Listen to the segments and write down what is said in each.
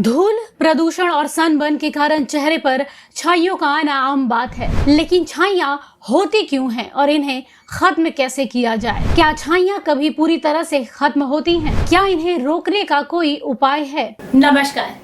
धूल, प्रदूषण और सनबर्न के कारण चेहरे पर छाइयों का आना आम बात है, लेकिन छाइयाँ होती क्यों हैं और इन्हें खत्म कैसे किया जाए? क्या छाइयाँ कभी पूरी तरह से खत्म होती हैं? क्या इन्हें रोकने का कोई उपाय है? नमस्कार।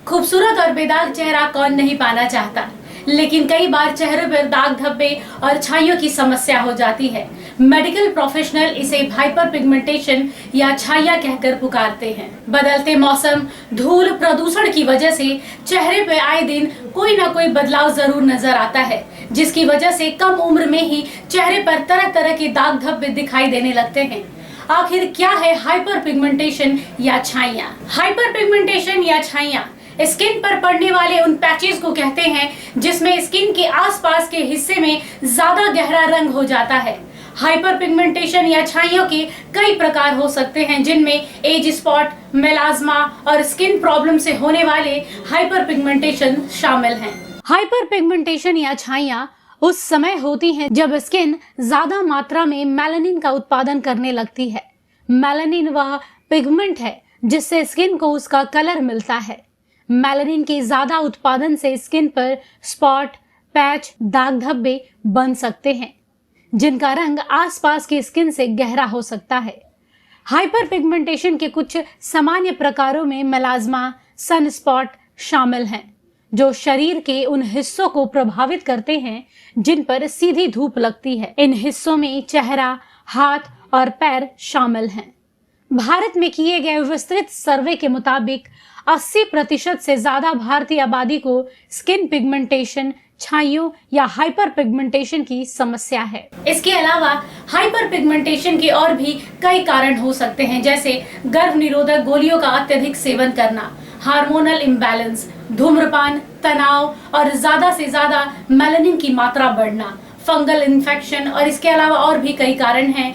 खूबसूरत और बेदाग चेहरा कौन नहीं पाना चाहता, लेकिन कई बार चेहरे पर दाग धब्बे और छाइयों की समस्या हो जाती है। मेडिकल प्रोफेशनल इसे हाइपर पिगमेंटेशन या छाइयाँ कहकर पुकारते हैं। बदलते मौसम, धूल, प्रदूषण की वजह से चेहरे पर आए दिन कोई ना कोई बदलाव जरूर नजर आता है, जिसकी वजह से कम उम्र में ही चेहरे पर तरह तरह के दाग धब्बे दिखाई देने लगते हैं। आखिर क्या है हाइपर पिगमेंटेशन या छाइयाँ? हाइपर पिगमेंटेशन या छाइयाँ स्किन पर पड़ने वाले उन पैचेस को कहते हैं जिसमें स्किन के आसपास के हिस्से में ज्यादा गहरा रंग हो जाता है। हाइपर पिगमेंटेशन या छाइयों के कई प्रकार हो सकते हैं, जिनमें एज स्पॉट, मेलाज्मा और स्किन प्रॉब्लम से होने वाले हाइपर पिगमेंटेशन शामिल हैं। हाइपर पिगमेंटेशन या छाइयाँ उस समय होती हैं जब स्किन ज्यादा मात्रा में मेलानिन का उत्पादन करने लगती है। मेलानिन वह पिगमेंट है जिससे स्किन को उसका कलर मिलता है। मेलानिन के ज्यादा उत्पादन से स्किन पर स्पॉट, पैच, दाग धब्बे बन सकते हैं, जिनका रंग आसपास की स्किन से गहरा हो सकता है। हाइपर पिगमेंटेशन के कुछ सामान्य प्रकारों में मेलाज्मा, सन स्पॉट शामिल हैं, जो शरीर के उन हिस्सों को प्रभावित करते हैं जिन पर सीधी धूप लगती है। इन हिस्सों में चेहरा, हाथ और पैर शामिल हैं। भारत में किए गए विस्तृत सर्वे के मुताबिक 80% से ज्यादा भारतीय आबादी को स्किन पिगमेंटेशन, छाइयों या हाइपर पिगमेंटेशन की समस्या है। इसके अलावा हाइपर पिगमेंटेशन के और भी कई कारण हो सकते हैं, जैसे गर्भ निरोधक गोलियों का अत्यधिक सेवन करना, हार्मोनल इम्बैलेंस, धूम्रपान, तनाव और ज्यादा से ज्यादा मेलानिन की मात्रा बढ़ना, फंगल इन्फेक्शन और इसके अलावा और भी कई कारण हैं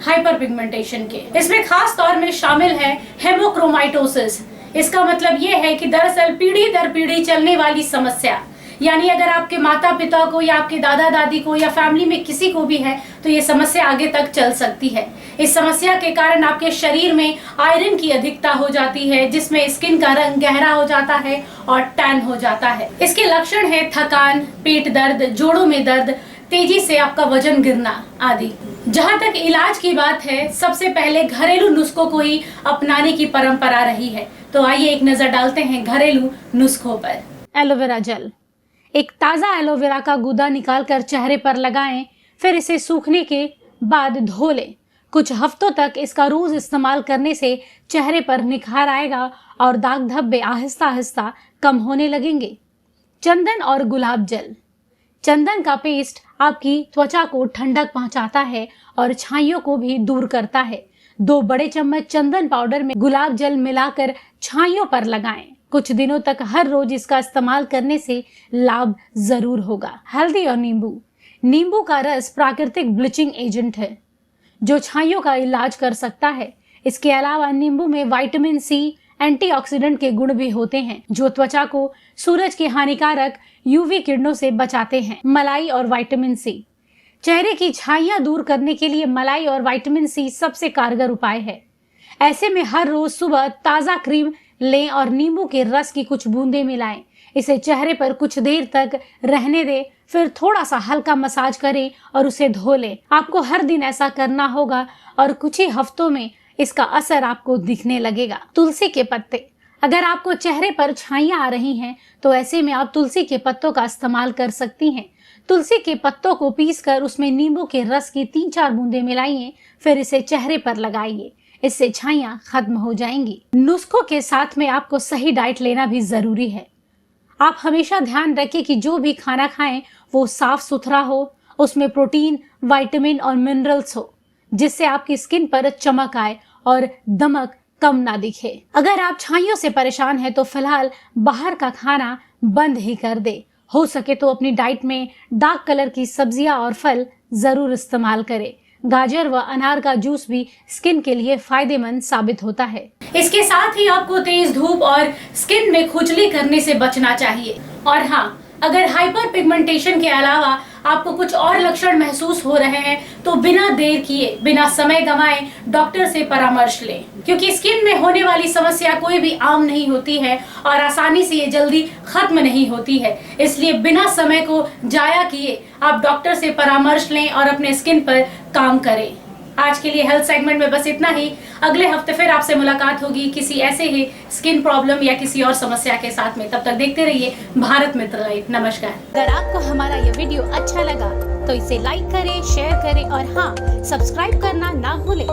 हाइपर पिगमेंटेशन के। इसमें खास तौर में शामिल है हेमोक्रोमाइटोसिस। इसका मतलब ये है कि दरअसल पीढ़ी दर पीढ़ी चलने वाली समस्या, यानी अगर आपके माता पिता को या आपके दादा दादी को या फैमिली में किसी को भी है तो ये समस्या आगे तक चल सकती है। इस समस्या के कारण आपके शरीर में आयरन की अधिकता हो जाती है, जिसमें स्किन का रंग गहरा हो जाता है और टैन हो जाता है। इसके लक्षण है थकान, पेट दर्द, जोड़ों में दर्द, तेजी से आपका वजन गिरना आदि। जहाँ तक इलाज की बात है, सबसे पहले घरेलू नुस्खों को ही अपनाने की परंपरा रही है। तो आइए एक नजर डालते हैं घरेलू नुस्खों पर। Aloe vera gel. एक ताज़ा एलोवेरा का गूदा निकालकर चेहरे पर लगाएं, फिर इसे सूखने के बाद धो लें। कुछ हफ्तों तक इसका रोज इस्तेमाल करने से चेहरे पर निखार आएगा और दाग धब्बे आहिस्ता आहिस्ता कम होने लगेंगे। चंदन और गुलाब जल। चंदन का पेस्ट आपकी त्वचा को ठंडक पहुंचाता है और छाइयों को भी दूर करता है। 2 बड़े चम्मच चंदन पाउडर में गुलाब जल मिलाकर छाइयों पर लगाएं। कुछ दिनों तक हर रोज इसका इस्तेमाल करने से लाभ जरूर होगा। हल्दी और नींबू। नींबू का रस प्राकृतिक ब्लीचिंग एजेंट है जो छाइयों का इलाज कर सकता है। इसके अलावा नींबू में विटामिन सी, एंटीऑक्सीडेंट के गुण भी होते हैं जो त्वचा को सूरज के हानिकारक यूवी किरणों से बचाते हैं। मलाई और विटामिन सी। चेहरे की छाइयां दूर करने के लिए मलाई और विटामिन सी सबसे कारगर उपाय है। ऐसे में हर रोज सुबह ताज़ा क्रीम लें और नींबू के रस की कुछ बूंदें मिलाएं। इसे चेहरे पर कुछ देर तक रहने दें, फिर थोड़ा सा हल्का मसाज करें और उसे धो लें। आपको हर दिन ऐसा करना होगा और कुछ ही हफ्तों में इसका असर आपको दिखने लगेगा। तुलसी के पत्ते। अगर आपको चेहरे पर छाइयां आ रही हैं तो ऐसे में आप तुलसी के पत्तों का इस्तेमाल कर सकती हैं। तुलसी के पत्तों को पीसकर उसमें नींबू के रस की 3-4 बूंदें मिलाइए, फिर इसे चेहरे पर लगाइए। इससे छाइयां खत्म हो जाएंगी। नुस्खों के साथ में आपको सही डाइट लेना भी जरूरी है। आप हमेशा ध्यान रखें कि जो भी खाना खाएं वो साफ सुथरा हो, उसमें प्रोटीन, विटामिन और मिनरल्स हो, जिससे आपकी स्किन पर चमक आए और दमक कम ना दिखे। अगर आप छाइयों से परेशान हैं तो फिलहाल बाहर का खाना बंद ही कर दे। हो सके तो अपनी डाइट में डार्क कलर की सब्जियां और फल जरूर इस्तेमाल करें। गाजर व अनार का जूस भी स्किन के लिए फायदेमंद साबित होता है। इसके साथ ही आपको तेज धूप और स्किन में खुजली करने से बचना चाहिए। और हाँ, अगर हाइपर पिगमेंटेशन के अलावा आपको कुछ और लक्षण महसूस हो रहे हैं तो बिना देर किए, बिना समय गंवाए डॉक्टर से परामर्श लें, क्योंकि स्किन में होने वाली समस्या कोई भी आम नहीं होती है और आसानी से ये जल्दी खत्म नहीं होती है। इसलिए बिना समय को जाया किए आप डॉक्टर से परामर्श लें और अपने स्किन पर काम करें। आज के लिए हेल्थ सेगमेंट में बस इतना ही। अगले हफ्ते फिर आपसे मुलाकात होगी किसी ऐसे ही स्किन प्रॉब्लम या किसी और समस्या के साथ में। तब तक देखते रहिए भारत मित्र लाइव। नमस्कार। अगर आपको हमारा ये वीडियो अच्छा लगा तो इसे लाइक करें, शेयर करें और हाँ, सब्सक्राइब करना ना भूलें।